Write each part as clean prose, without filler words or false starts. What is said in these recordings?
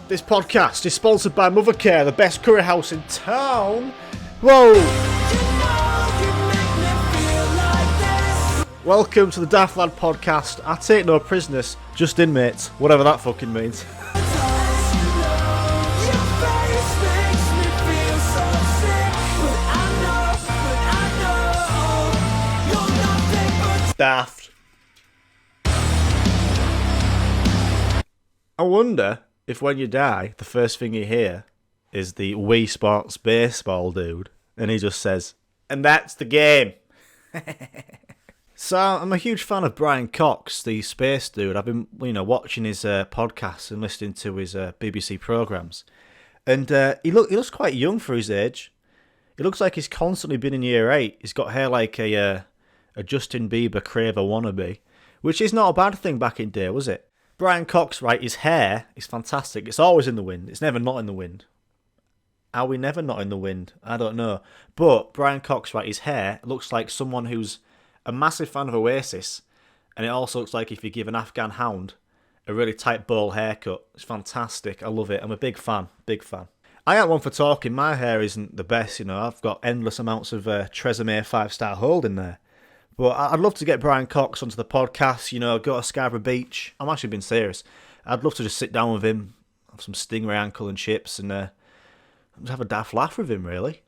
This podcast is sponsored by Mothercare, the best curry house in town. Whoa! Welcome to the Daft Lad podcast. I take no prisoners, just inmates, whatever that fucking means. Daft. I wonder if when you die, the first thing you hear is the Wii Sports baseball dude, and he just says, "And that's the game." So I'm a huge fan of Brian Cox, the space dude. I've been, watching his podcasts and listening to his BBC programmes, and he looks quite young for his age. He looks like he's constantly been in year 8. He's got hair like a Justin Bieber Craver wannabe, which is not a bad thing back in day, was it? Brian Cox, right, his hair is fantastic. It's always in the wind. It's never not in the wind. Are we never not in the wind? I don't know. But Brian Cox, right, his hair looks like someone who's a massive fan of Oasis, and it also looks like if you give an Afghan hound a really tight bowl haircut. It's fantastic. I love it. I'm a big fan. Big fan. I ain't one for talking. My hair isn't the best, I've got endless amounts of Tresemme 5-star hold in there. But I'd love to get Brian Cox onto the podcast, go to Scarborough Beach. I'm actually being serious. I'd love to just sit down with him, have some stingray ankle and chips, and just have a daft laugh with him, really.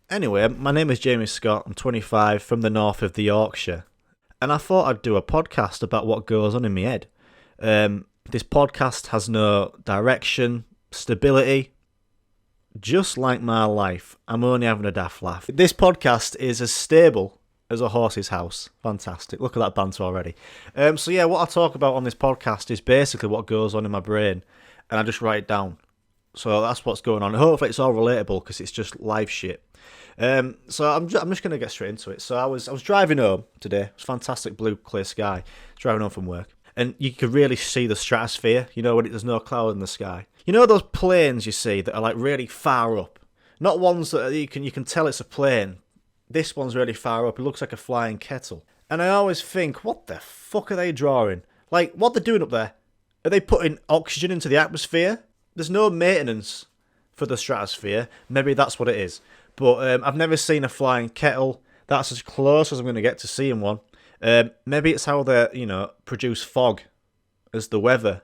Anyway, my name is Jamie Scott. I'm 25, from the north of the Yorkshire. And I thought I'd do a podcast about what goes on in my head. This podcast has no direction, stability. Just like my life, I'm only having a daft laugh. This podcast is as stable as a horse's house. Fantastic. Look at that banter already. So what I talk about on this podcast is basically what goes on in my brain, and I just write it down. So that's what's going on. Hopefully it's all relatable because it's just live shit. So I'm just going to get straight into it. So I was driving home today. It was fantastic blue, clear sky. Driving home from work. And you could really see the stratosphere, when there's no cloud in the sky. Those planes you see that are like really far up? Not ones that you can tell it's a plane. This one's really far up. It looks like a flying kettle. And I always think, what the fuck are they drawing? Like, what they're doing up there? Are they putting oxygen into the atmosphere? There's no maintenance for the stratosphere. Maybe that's what it is. But I've never seen a flying kettle. That's as close as I'm going to get to seeing one. Maybe it's how they, produce fog as the weather.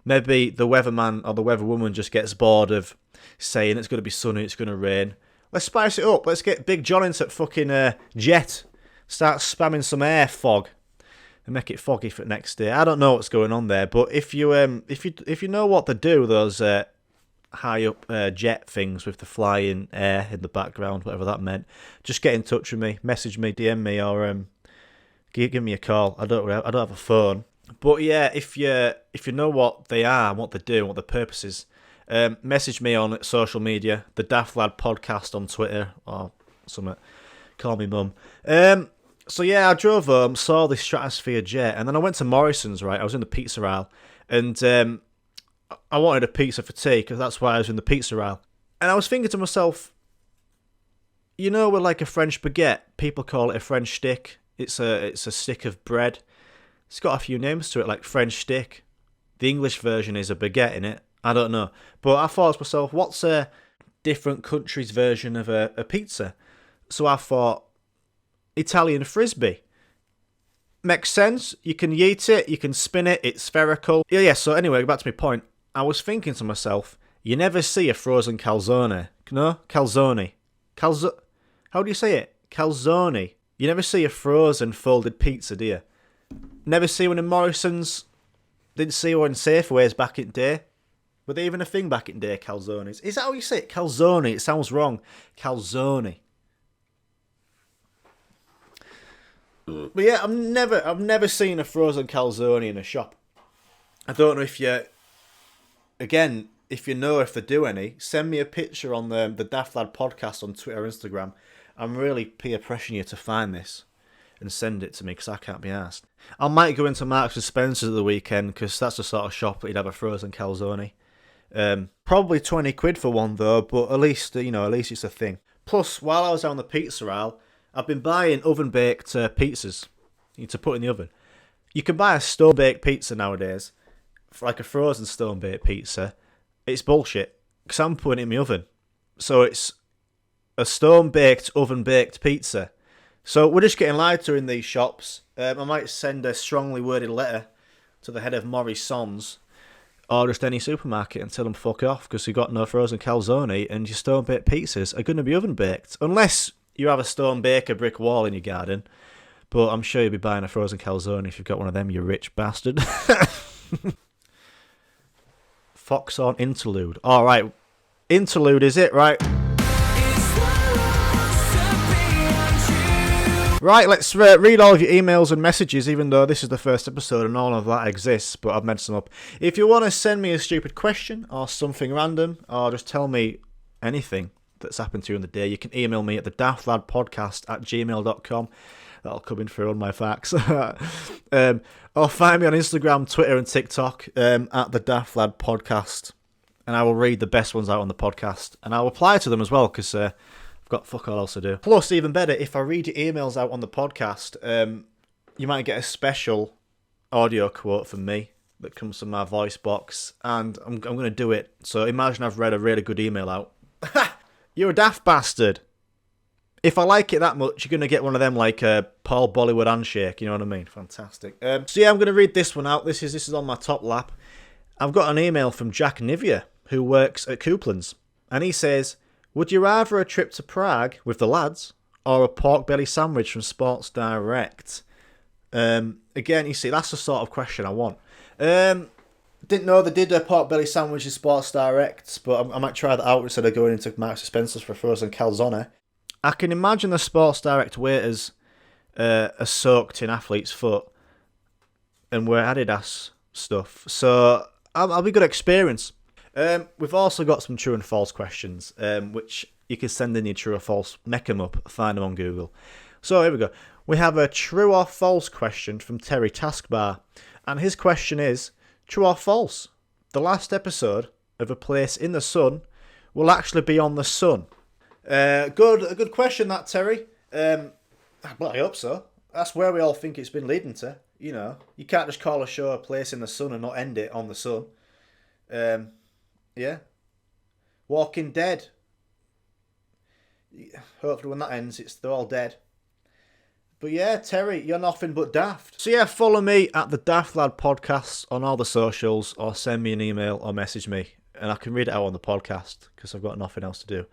Maybe the weatherman or the weatherwoman just gets bored of saying it's going to be sunny, it's going to rain. Let's spice it up. Let's get Big John into fucking jet. Start spamming some air fog and make it foggy for the next day. I don't know what's going on there, but if you know what to do, those high up jet things with the flying air in the background, whatever that meant, just get in touch with me, message me, DM me, or give me a call. I don't have a phone. But yeah, if you know what they are, what they do, what the purpose is, message me on social media, the Daft Lad podcast on Twitter or something. Call me mum. So yeah, I drove home, saw this stratosphere jet, and then I went to Morrison's. Right, I was in the pizza aisle, and I wanted a pizza for tea because that's why I was in the pizza aisle. And I was thinking to myself, with like a French baguette, people call it a French stick. It's a stick of bread. It's got a few names to it, like French stick. The English version is a baguette in it. I don't know. But I thought to myself, what's a different country's version of a pizza? So I thought, Italian frisbee. Makes sense. You can yeet it, you can spin it, it's spherical. Yeah, so anyway, back to my point. I was thinking to myself, you never see a frozen calzone. No? Calzone. How do you say it? Calzone. You never see a frozen folded pizza, do you? Never see one in Morrison's. Didn't see one in Safeways back in the day. Were they even a thing back in the day, calzones? Is that how you say it? Calzone. It sounds wrong. Calzone. But yeah, I've never seen a frozen calzone in a shop. I don't know if if they do any, send me a picture on the Daft Lad podcast on Twitter or Instagram. I'm really peer pressuring you to find this and send it to me because I can't be arsed. I might go into Marks and Spencer's at the weekend because that's the sort of shop that you'd have a frozen calzone. Probably 20 quid for one though, but at least it's a thing. Plus, while I was down the pizza aisle, I've been buying oven-baked pizzas to put in the oven. You can buy a stone-baked pizza nowadays like a frozen stone-baked pizza, it's bullshit. Because I'm putting it in my oven. So it's a stone-baked, oven-baked pizza. So we're just getting lied to in these shops. I might send a strongly worded letter to the head of Morrison's or just any supermarket and tell them fuck off because you've got no frozen calzone and your stone-baked pizzas are going to be oven-baked. Unless you have a stone-baker brick wall in your garden. But I'm sure you'll be buying a frozen calzone if you've got one of them, you rich bastard. Foxhorn interlude. Alright, interlude is it, right? Right, let's read all of your emails and messages, even though this is the first episode and all of that exists, but I've made some up. If you want to send me a stupid question or something random, or just tell me anything that's happened to you in the day, you can email me at the daftladpodcast@gmail.com. That'll come in through on my facts. Or find me on Instagram, Twitter and TikTok at the Daft Lad Podcast. And I will read the best ones out on the podcast. And I'll reply to them as well because I've got fuck all else to do. Plus, even better, if I read your emails out on the podcast, you might get a special audio quote from me that comes from my voice box. And I'm going to do it. So imagine I've read a really good email out. You're a daft bastard. If I like it that much, you're going to get one of them like Paul Bollywood handshake, you know what I mean? Fantastic. So yeah, I'm going to read this one out. This is on my top lap. I've got an email from Jack Nivea, who works at Couplands. And he says, would you rather a trip to Prague with the lads or a pork belly sandwich from Sports Direct? Again, you see, that's the sort of question I want. Didn't know they did a pork belly sandwich in Sports Direct, but I might try that out instead of going into Marks and Spencer's for a frozen calzone. I can imagine the Sports Direct waiters are soaked in athlete's foot and wear Adidas stuff. So I'll be a good experience. We've also got some true and false questions, which you can send in your true or false, make them up, find them on Google. So here we go. We have a true or false question from Terry Taskbar. And his question is, true or false? The last episode of A Place in the Sun will actually be on the sun. A good question that, Terry. Well, I hope so. That's where we all think it's been leading to. You know, you can't just call a show A Place in the Sun and not end it on the sun. Yeah. Walking Dead. Hopefully when that ends, they're all dead. But yeah, Terry, you're nothing but daft. So yeah, follow me at the Daft Lad Podcast on all the socials, or send me an email or message me, and I can read it out on the podcast because I've got nothing else to do.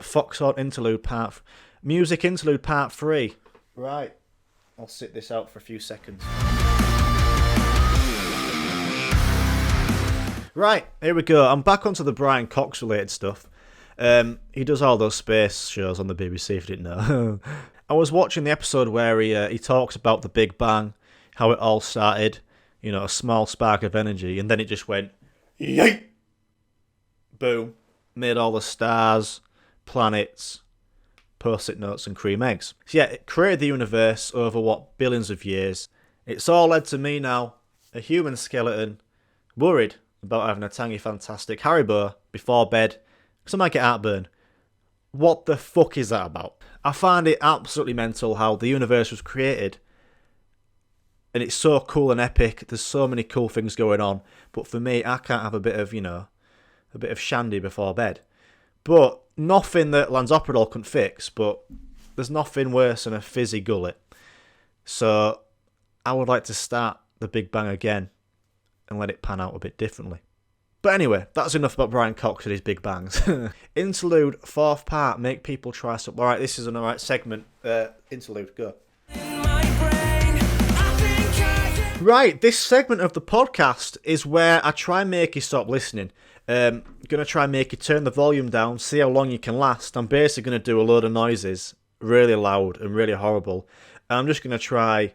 Foxhorn interlude music interlude part 3. Right, I'll sit this out for a few seconds. Right, here we go. I'm back onto the Brian Cox related stuff. He does all those space shows on the BBC, if you didn't know. I was watching the episode where he talks about the Big Bang, how it all started, you know, a small spark of energy, and then it just went, yay! Boom. Made all the stars, planets, post-it notes and cream eggs. So yeah, it created the universe over, billions of years. It's all led to me now, a human skeleton, worried about having a tangy, fantastic Haribo before bed, because I might get heartburn. What the fuck is that about? I find it absolutely mental how the universe was created, and it's so cool and epic. There's so many cool things going on, but for me, I can't have a bit of shandy before bed. But nothing that Lansoprazole couldn't fix, but there's nothing worse than a fizzy gullet. So I would like to start the Big Bang again and let it pan out a bit differently. But anyway, that's enough about Brian Cox and his Big Bangs. Interlude, 4th part, make people try something. Alright, this is an alright segment. Interlude, go. Right, this segment of the podcast is where I try and make you stop listening. Going to try and make you turn the volume down, see how long you can last. I'm basically going to do a load of noises, really loud and really horrible. And I'm just going to try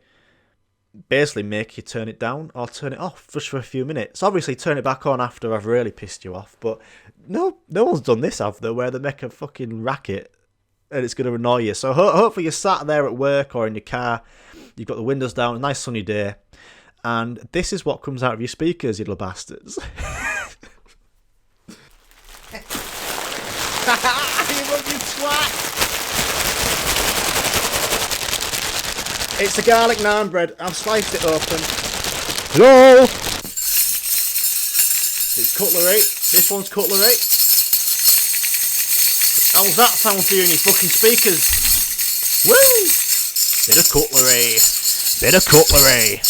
basically make you turn it down or turn it off just for a few minutes. Obviously turn it back on after I've really pissed you off, but no one's done this, have they, where they make a fucking racket and it's going to annoy you. So hopefully you're sat there at work or in your car, you've got the windows down, a nice sunny day, and this is what comes out of your speakers, you little bastards. You fucking twat! It's a garlic naan bread. I've sliced it open. Hello? It's cutlery. This one's cutlery. How's that sound for you in your fucking speakers? Woo! Bit of cutlery. Bit of cutlery.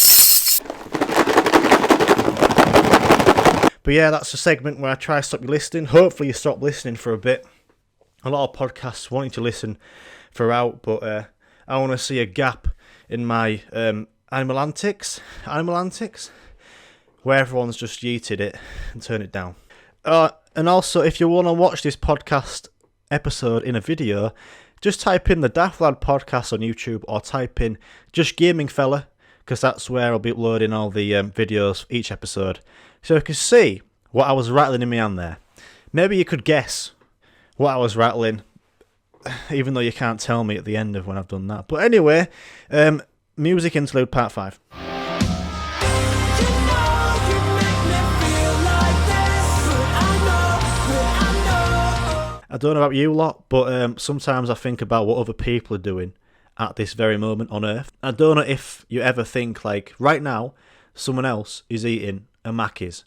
But yeah, that's a segment where I try to stop you listening. Hopefully you stop listening for a bit. A lot of podcasts want you to listen throughout, but I want to see a gap in my animal antics, where everyone's just yeeted it and turned it down. And also, if you want to watch this podcast episode in a video, just type in the Daft Lad podcast on YouTube or type in JustGamingFella, because that's where I'll be uploading all the videos for each episode. So you can see what I was rattling in my hand there. Maybe you could guess what I was rattling, even though you can't tell me at the end of when I've done that. But anyway, music interlude part 5. I don't know about you lot, but sometimes I think about what other people are doing at this very moment on Earth. I don't know if you ever think, like, right now, someone else is eating a Mackey's.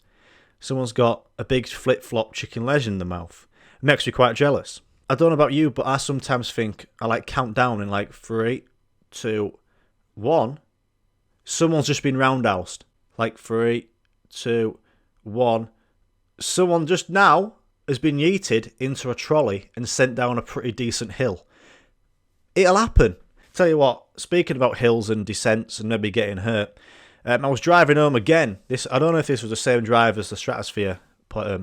Someone's got a big flip-flop chicken leg in their mouth. It makes me quite jealous. I don't know about you, but I sometimes think I like count down in like 3, 2, 1. Someone's just been roundhoused. Like 3, 2, 1. Someone just now has been yeeted into a trolley and sent down a pretty decent hill. It'll happen. Tell you what, speaking about hills and descents and maybe getting hurt, I was driving home again. I don't know if this was the same drive as the Stratosphere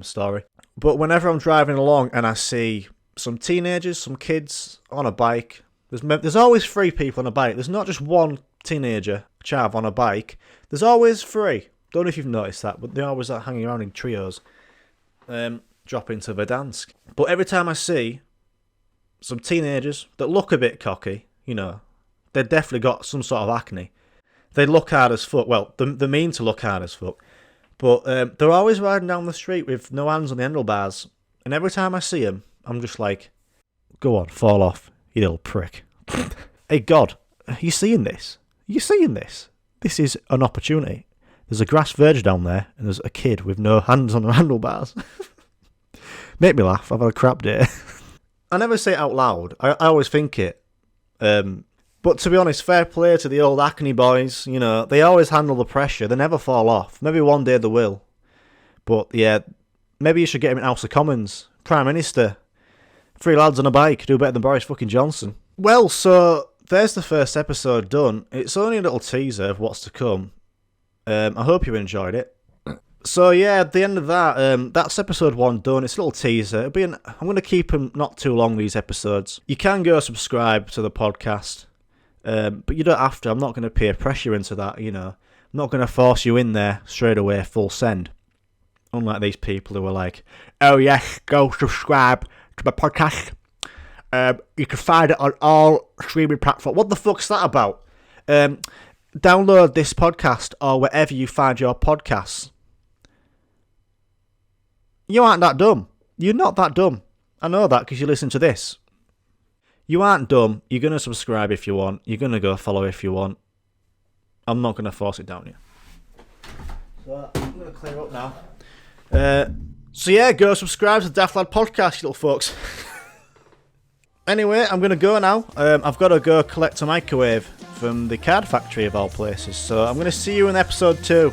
story, but whenever I'm driving along and I see some teenagers, some kids on a bike, there's always 3 people on a bike. There's not just one teenager, chav, on a bike. There's always 3. Don't know if you've noticed that, but they always are hanging around in trios, dropping to Verdansk. But every time I see some teenagers that look a bit cocky, you know, they've definitely got some sort of acne. They look hard as fuck. Well, they mean to look hard as fuck. But they're always riding down the street with no hands on the handlebars. And every time I see them, I'm just like, go on, fall off, you little prick. Hey, God, are you seeing this? Are you seeing this? This is an opportunity. There's a grass verge down there, and there's a kid with no hands on the handlebars. Make me laugh. I've had a crap day. I never say it out loud. I always think it. But to be honest, fair play to the old acne boys. You know, they always handle the pressure. They never fall off. Maybe one day they will. But yeah, maybe you should get him in House of Commons. Prime Minister. 3 lads on a bike do better than Boris fucking Johnson. Well, so there's the first episode done. It's only a little teaser of what's to come. I hope you enjoyed it. So yeah, at the end of that, that's episode 1 done. It's a little teaser. I'm going to keep them not too long, these episodes. You can go subscribe to the podcast. But you don't have to. I'm not going to peer pressure into that, you know. I'm not going to force you in there straight away, full send. Unlike these people who are like, oh yes, go subscribe to my podcast. You can find it on all streaming platforms. What the fuck's that about? Download this podcast or wherever you find your podcasts. You aren't that dumb. You're not that dumb. I know that because you listen to this. You aren't dumb. You're going to subscribe if you want. You're going to go follow if you want. I'm not going to force it down you. So I'm going to clear up now. So yeah, go subscribe to the Daft Lad podcast, you little fucks. Anyway, I'm going to go now. I've got to go collect a microwave from the card factory of all places. So I'm going to see you in episode 2.